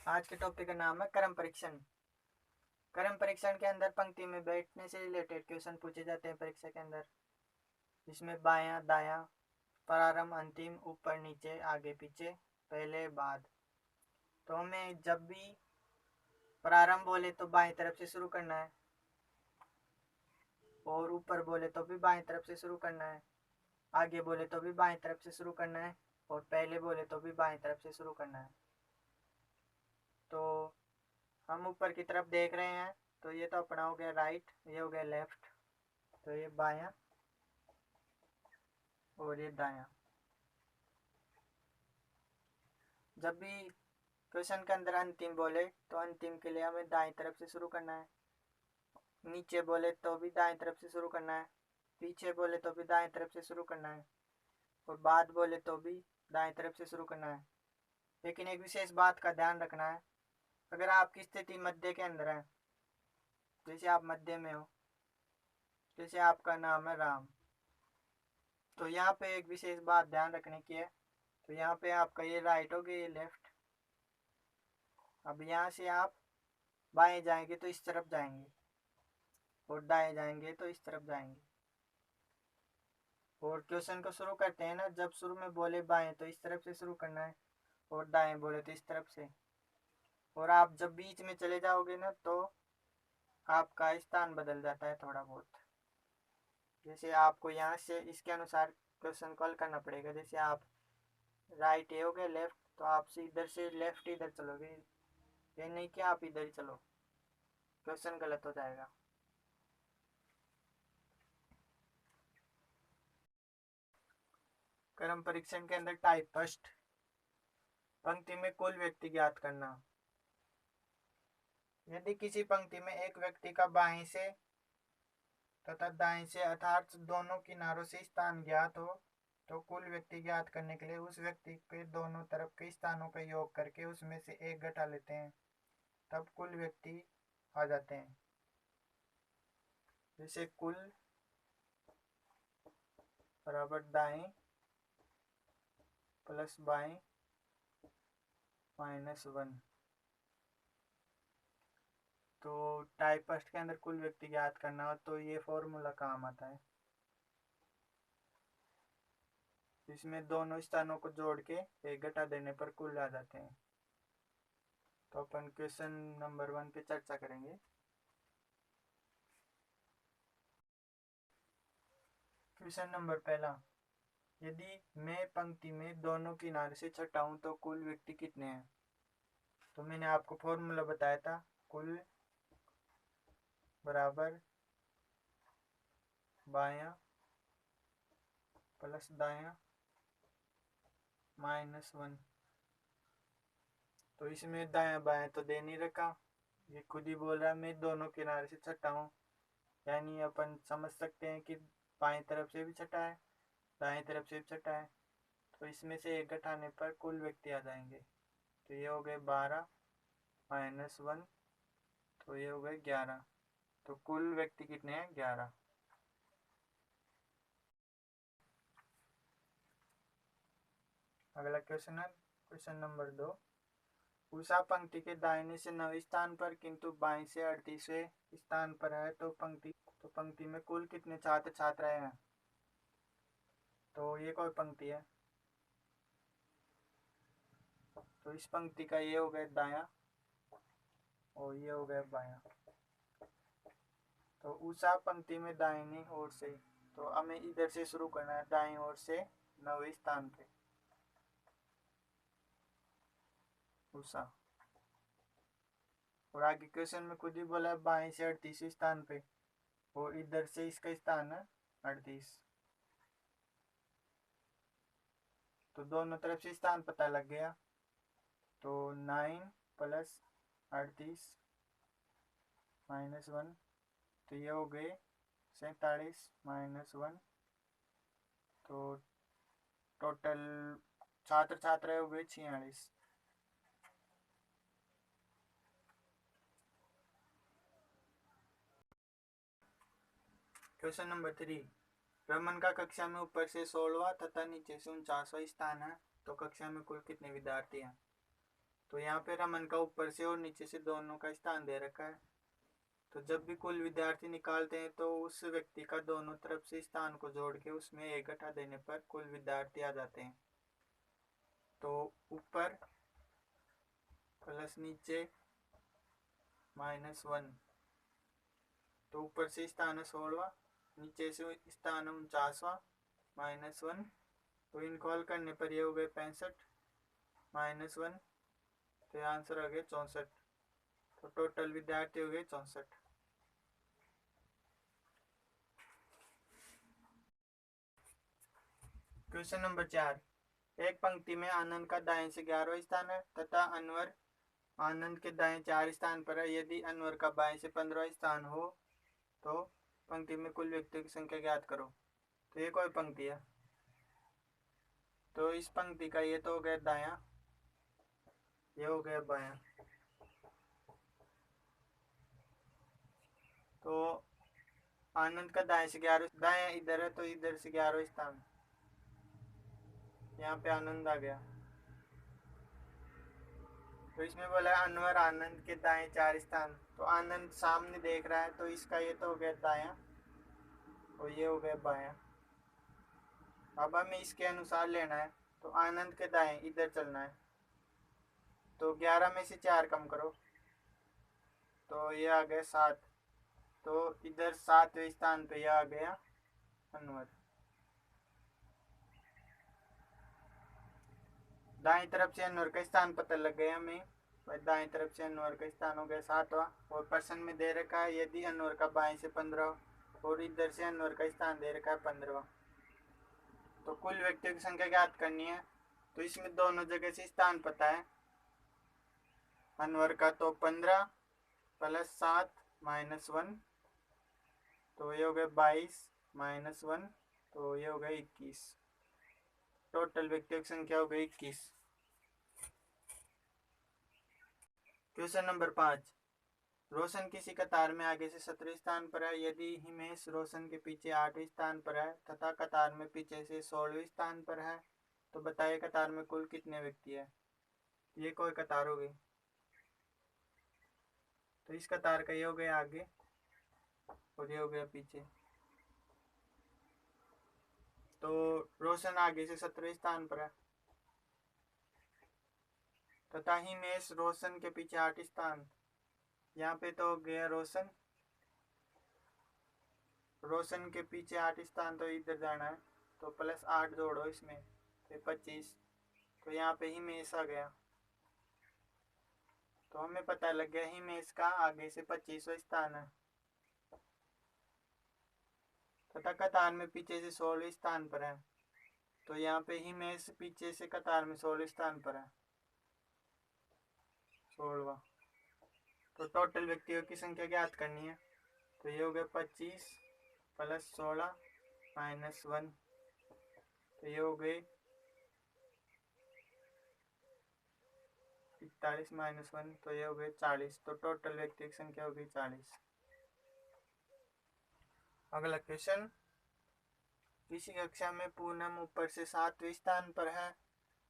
आज के टॉपिक का नाम है क्रम परीक्षण। क्रम परीक्षण के अंदर पंक्ति में बैठने से रिलेटेड क्वेश्चन पूछे जाते हैं परीक्षा के अंदर, जिसमें बायां दायां, प्रारंभ अंतिम, ऊपर नीचे, आगे पीछे, पहले बाद। तो हमें जब भी प्रारंभ बोले तो बाएं तरफ से शुरू करना है, और ऊपर बोले तो भी बाएं तरफ से शुरू करना है, आगे बोले तो भी बाएं तरफ से शुरू करना है, और पहले बोले तो भी बाएं तरफ से शुरू करना है। तो हम ऊपर की तरफ देख रहे हैं, तो ये तो अपना हो गया राइट, ये हो गया लेफ्ट, तो ये बायां और ये दायां। जब भी क्वेश्चन के अंदर अंतिम बोले तो अंतिम के लिए हमें दाएं तरफ से शुरू करना है, नीचे बोले तो भी दाएं तरफ से शुरू करना है, पीछे बोले तो भी दाएं तरफ से शुरू करना है, और बाद बोले तो भी दाएं तरफ से शुरू करना है। लेकिन एक विशेष बात का ध्यान रखना है, अगर आपकी स्थिति मध्य के अंदर है, जैसे आप मध्य में हो, जैसे आपका नाम है राम, तो यहाँ पे एक विशेष बात ध्यान रखने की है। तो यहाँ पे आपका ये राइट हो गया, ये लेफ्ट। अब यहाँ से आप बाएं जाएंगे तो इस तरफ जाएंगे, और दाएं जाएंगे तो इस तरफ जाएंगे। और क्वेश्चन को शुरू करते हैं ना, जब शुरू में बोले बाएं तो इस तरफ से शुरू करना है, और दाएं बोले तो इस तरफ से। और आप जब बीच में चले जाओगे ना, तो आपका स्थान बदल जाता है थोड़ा बहुत। जैसे आपको यहाँ से इसके अनुसार क्वेश्चन को हल करना पड़ेगा। जैसे आप राइट ये हो गया लेफ्ट, तो आप इधर से लेफ्ट इधर चलोगे, ये नहीं कि आप इधर ही चलो, क्वेश्चन गलत हो जाएगा। क्रम परीक्षण के अंदर टाइप फर्स्ट, पंक्ति में कुल व्यक्ति ज्ञात करना। यदि किसी पंक्ति में एक व्यक्ति का बाएं से तथा दाएं से अर्थात दोनों किनारों से स्थान ज्ञात हो, तो कुल व्यक्ति ज्ञात करने के लिए उस व्यक्ति के दोनों तरफ के स्थानों का योग करके उसमें से एक घटा लेते हैं, तब कुल व्यक्ति आ जाते हैं। जैसे कुल बराबर दाएं प्लस बाएं -1। तो टाइप फर्स्ट के अंदर कुल व्यक्ति ज्ञात करना हो तो ये फॉर्मूला काम आता है, इसमें दोनों स्थानों को जोड़ के एक घटा देने पर कुल आ जाते हैं। तो अपन क्वेश्चन नंबर 1 पे चर्चा करेंगे। क्वेश्चन नंबर पहला, यदि मैं पंक्ति में दोनों किनारे से छठा हूं तो कुल व्यक्ति कितने हैं। तो मैंने आपको फॉर्मूला बताया था, कुल बराबर बायां प्लस दायां -1। तो इसमें दायां बायां तो दे नहीं रखा, ये खुद ही बोल रहा है मैं दोनों किनारे से छठा हूँ, यानी अपन समझ सकते हैं कि बाएं तरफ से भी छठा है, दाएं तरफ से भी छठा है। तो इसमें से एक घटाने पर कुल व्यक्ति आ जाएंगे। तो ये हो गए 12 -1, तो ये हो गए 11। तो कुल व्यक्ति कितने हैं, 11। अगला क्वेश्चन है क्वेश्चन नंबर 2, उषा पंक्ति के दाहिने से 9वें स्थान पर किंतु बाएं से 38वें स्थान पर है, तो पंक्ति में कुल कितने छात्र छात्राएं हैं। तो ये कोई पंक्ति है, तो इस पंक्ति का ये हो गया दायां और ये हो गया बायां। तो उषा पंक्ति में दाहिनी ओर से, तो हमें इधर से शुरू करना है, दाएं ओर से 9वें स्थान पे उषा। और आगे क्वेश्चन में खुद ही बोला है बाएं से 38वें स्थान पे, और इधर से इसका स्थान है 38। तो दोनों तरफ से स्थान पता लग गया। तो 9 प्लस 38 -1, तो ये हो गए 47 -1। तो टोटल छात्र छात्राएं हो गए 46। क्वेश्चन नंबर 3, रमन का कक्षा में ऊपर से 16वां तथा नीचे से 49वां स्थान है, तो कक्षा में कुल कितने विद्यार्थी हैं। तो यहाँ पे रमन का ऊपर से और नीचे से दोनों का स्थान दे रखा है। तो जब भी कुल विद्यार्थी निकालते हैं तो उस व्यक्ति का दोनों तरफ से स्थान को जोड़ के उसमें एक घटा देने पर कुल विद्यार्थी आ जाते हैं। तो ऊपर प्लस नीचे -1, तो ऊपर से स्थान 16वां, नीचे से स्थान 49वां, -1, तो इनको हल करने पर ये हो गए 65, -1, तो आंसर आ गया 64। तो टोटल विद्यार्थी हो गए 64। क्वेश्चन नंबर 4, एक पंक्ति में आनंद का दाएं से 11वां स्थान है तथा अनवर आनंद के दाएं 4 स्थान पर है। यदि अनवर का बाएं से 15वां स्थान हो तो पंक्ति में कुल व्यक्तियों की संख्या ज्ञात करो। तो ये कोई पंक्ति है, तो इस पंक्ति का ये तो हो गया दायां, ये हो गया बायां। तो आनंद का दाएं से 11, दाएं इधर है तो इधर से 11वां स्थान, यहाँ पे आनंद आ गया। तो इसमें बोला अनवर आनंद के दाएं 4 स्थान, तो आनंद सामने देख रहा है तो इसका ये तो हो गया दायां और ये हो गया बायां। अब हमें इसके अनुसार लेना है, तो आनंद के दाएं इधर चलना है। तो 11 में से 4 कम करो तो ये आ गया 7, तो इधर 7वें स्थान पे यह आ गया अनवर। दाएं तरफ से अनवर का स्थान पता लग गया हमें, दाएं तरफ से अनवर का स्थान हो गया 7वां, और प्रश्न में दे रखा है यदि अनवर का बाएं से 15 और इधर से अनवर का स्थान दे रखा है 15वां, तो कुल व्यक्तियों की संख्या ज्ञात करनी है। तो इसमें दोनों जगह से स्थान पता है, अनवर का तो 15 + 7 -1, तो ये हो गया 22 -1, तो ये हो गया 21। टोटल व्यक्तियों की संख्या हो गई 21। क्वेश्चन नंबर 5, रोशन किसी कतार में आगे से 17वें स्थान पर है। यदि हिमेश रोशन के पीछे 8वें स्थान पर है तथा कतार में पीछे से 16वें स्थान पर है, तो बताइए कतार में कुल कितने व्यक्ति है। ये कोई कतार हो गई, तो इस कतार का ये हो गया आगे और ये हो गया पीछे। तो रोशन आगे से 17वें स्थान पर है तथा हिमेश रोशन के पीछे 8 स्थान, यहाँ पे तो हो गया रोशन के पीछे 8 स्थान, तो इधर जाना है तो +8 जोड़ो इसमें, फिर 25, तो यहाँ पे हिमेश आ गया। तो हमें पता लग गया हिमेश का आगे से 25वां स्थान है तथा कतार में पीछे से 16वें स्थान पर है, तो यहाँ पे हिमेश पीछे से कतार में 16वें स्थान पर है, 16वां। तो टोटल व्यक्तियों की संख्या ज्ञात करनी है, तो ये हो गया 25 + 16 -1, तो ये हो गए 41 -1, तो ये हो गए 40। तो टोटल व्यक्तियों की संख्या हो गई 40। अगला क्वेश्चन, किसी कक्षा में पूनम ऊपर से 7वें स्थान पर है।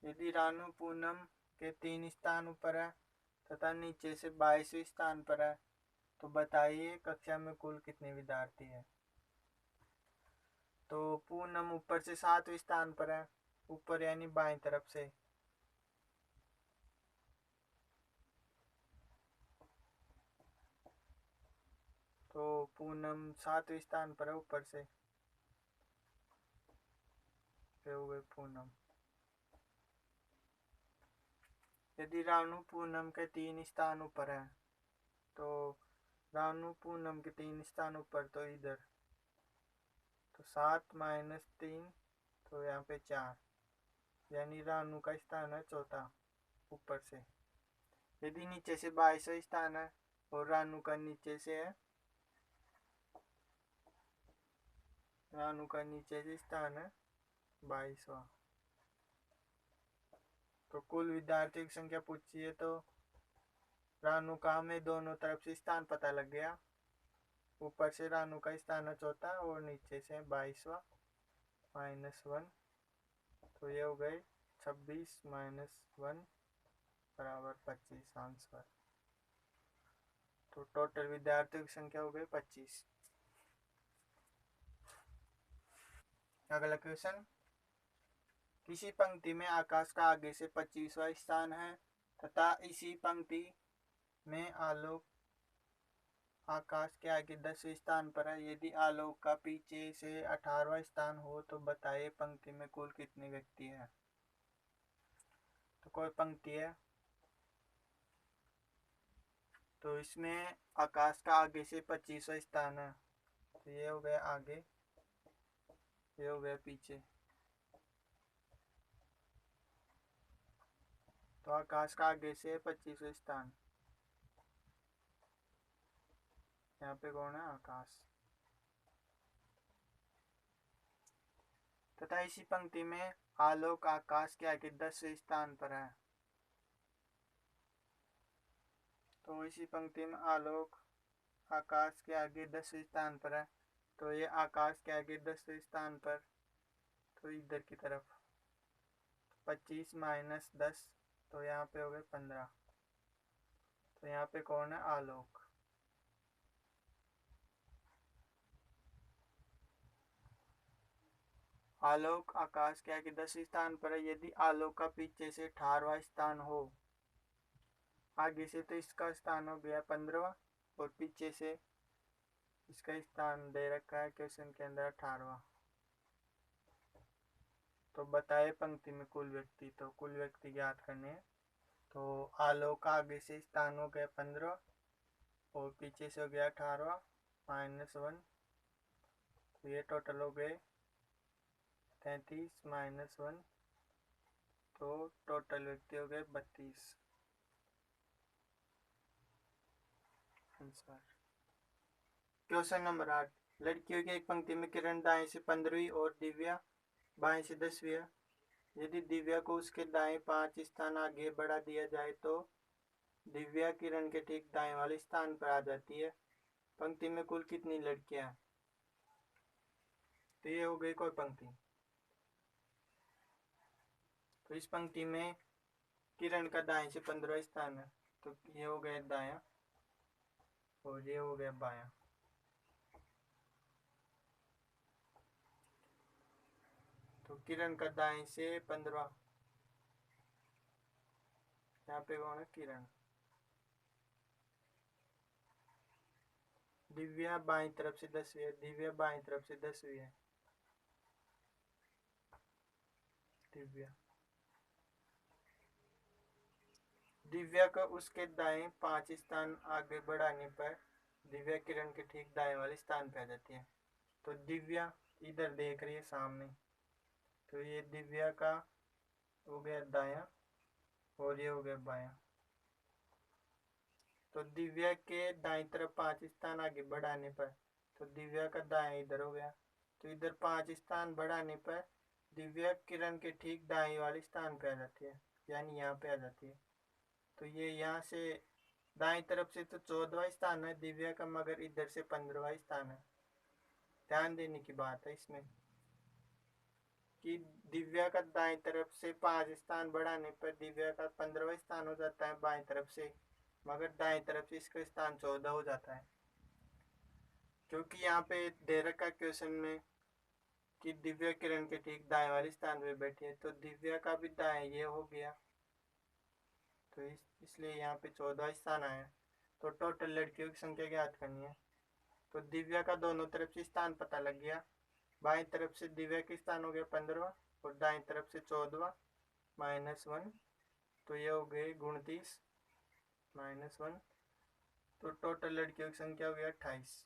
यदि रानू पूनम के 3 स्थान ऊपर है तथा नीचे से 22वें स्थान पर है, तो बताइए कक्षा में कुल कितने विद्यार्थी हैं। तो पूनम ऊपर से 7वें स्थान पर है, ऊपर यानी बाएं तरफ से, तो पूनम 7वें स्थान पर है ऊपर से, हो गए पूनम। यदि रानू पूनम के 3 स्थान ऊपर है, तो रानू पूनम के 3 स्थान ऊपर, तो इधर, तो 7 - 3, तो यहाँ पे 4, यानी रानू का स्थान है चौथा ऊपर से। यदि नीचे से 22वां स्थान है और रानू का नीचे से है, रानू का नीचे से स्थान है 22वां, तो कुल विद्यार्थियों की संख्या पूछी है, तो रानू का हमें दोनों तरफ से स्थान पता लग गया। ऊपर से रानू का स्थान है चौथा और नीचे से 22वां -1, तो ये हो गए 26 - 1, बराबर 25 आंसर। तो टोटल विद्यार्थियों की संख्या हो गई 25। अगला क्वेश्चन, किसी पंक्ति में आकाश का आगे से 25वां स्थान है तथा इसी पंक्ति में आलोक आकाश के आगे 10वें स्थान पर है। यदि आलोक का पीछे से 18वां स्थान हो तो बताइए पंक्ति में कुल कितने व्यक्ति हैं। तो कोई पंक्ति है, तो इसमें आकाश का आगे से 25वां स्थान है, तो ये हो गया आगे, ये हो गया पीछे। तो आकाश का आगे से 25वां स्थान, यहाँ पे कौन है, आकाश। तथा इसी पंक्ति में आलोक आकाश के आगे 10वें स्थान पर है। तो इसी पंक्ति में आलोक आकाश के आगे 10वें स्थान पर है, तो ये आकाश के आगे 10वें स्थान पर, तो इधर की तरफ 25 माइनस 10, तो यहाँ पे हो गए 15। तो यहाँ पे कौन है, आलोक। आलोक आकाश के आगे 10वें स्थान पर है। यदि आलोक का पीछे से 18वां स्थान हो, आगे से तो इसका स्थान हो गया 15वां और पीछे से इसका स्थान दे रखा है क्वेश्चन के अंदर 18वां। तो बताए पंक्ति में कुल व्यक्ति, तो कुल व्यक्ति ज्ञात करने हैं। तो आलोक आगे से स्थान हो गया 15 और पीछे से हो गया 18 माइनस 1, तो ये टोटल हो गए 33 माइनस 1, तो टोटल व्यक्ति हो गए 32 आंसर। क्वेश्चन नंबर 8, लड़कियों की एक पंक्ति में किरण दाएं से 15वीं और दिव्या बाएं से 10वीं है। यदि दिव्या को उसके दाएं 5 स्थान आगे बढ़ा दिया जाए तो दिव्या किरण के ठीक दाएं वाले स्थान पर आ जाती है। पंक्ति में कुल कितनी लड़कियां हैं। तो ये हो गई कोई पंक्ति। तो इस पंक्ति में किरण का दाएं से 15वां स्थान है, तो ये हो गया दायां और ये हो गया बायां। तो किरण का दाएं से 15वां, यहाँ पे कौन है, किरण। दिव्या बाईं तरफ से 10वीं है, दिव्या बाईं तरफ से 10वीं है। दिव्या को उसके दाएं 5 स्थान आगे बढ़ाने पर दिव्या किरण के ठीक दाएं वाले स्थान पे आ जाती है। तो दिव्या इधर देख रही है सामने, तो ये दिव्या का हो गया दायां और ये हो गया बायां। तो दिव्या के दाएं तरफ 5 स्थान आगे बढ़ाने पर, तो दिव्या का दायां इधर हो गया, तो इधर 5 स्थान बढ़ाने पर दिव्या किरण के ठीक दाएं वाले स्थान पे आ जाती है, यानी यहाँ पे आ जाती है। तो ये यहाँ से दाएं तरफ से तो 14वां स्थान है दिव्या का, मगर इधर से 15वां स्थान है। ध्यान देने की बात है इसमें कि दिव्या का दाएं तरफ से 5 स्थान बढ़ाने पर दिव्या का 15वां स्थान हो जाता है बाएं तरफ से, मगर दाएं तरफ से इसका स्थान 14 हो जाता है। क्योंकि यहाँ पे दे रखा क्वेश्चन में कि दिव्या किरण के ठीक दाएं वाले स्थान पे बैठी है, तो दिव्या का भी दाएं ये हो गया, तो इसलिए यहाँ पे 14वां स्थान आया। तो टोटल लड़कियों की संख्या ज्ञात करनी है। तो दिव्या का दोनों तरफ से स्थान पता लग गया। बाएं तरफ से दिव्या का स्थान हो गया 15वां और दाएं तरफ से 14वां माइनस 1, तो ये हो गए 29 माइनस 1, तो टोटल लड़कियों की संख्या हो गया 28।